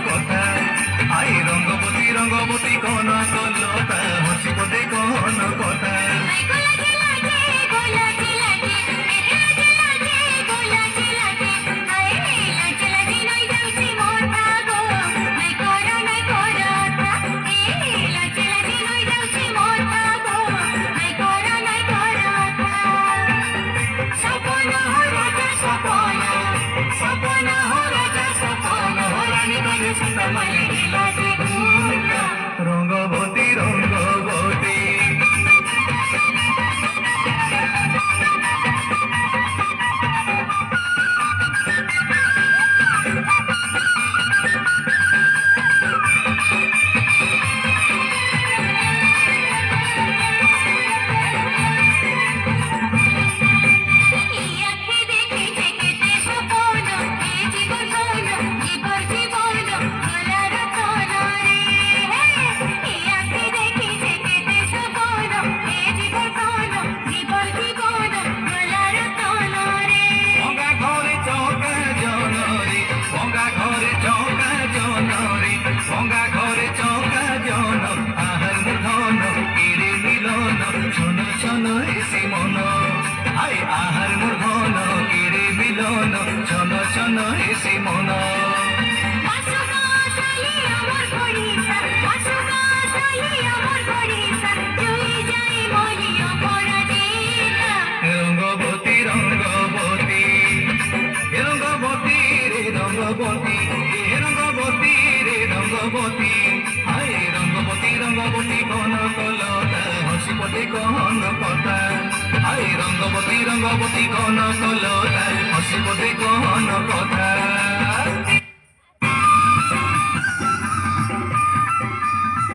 কথা আই রঙ্গবতী রঙ্গবতী কনকলতা হসিবতে কোন কথা রঙ্গবতী রঙ্গবতী রঙ্গবতী হায় রঙ্গবতী রঙ্গবতী কনকলতা হসিবতে কোন কথা হায় রঙ্গবতী রঙ্গবতী কনকলতা হসিবতে কোন কথা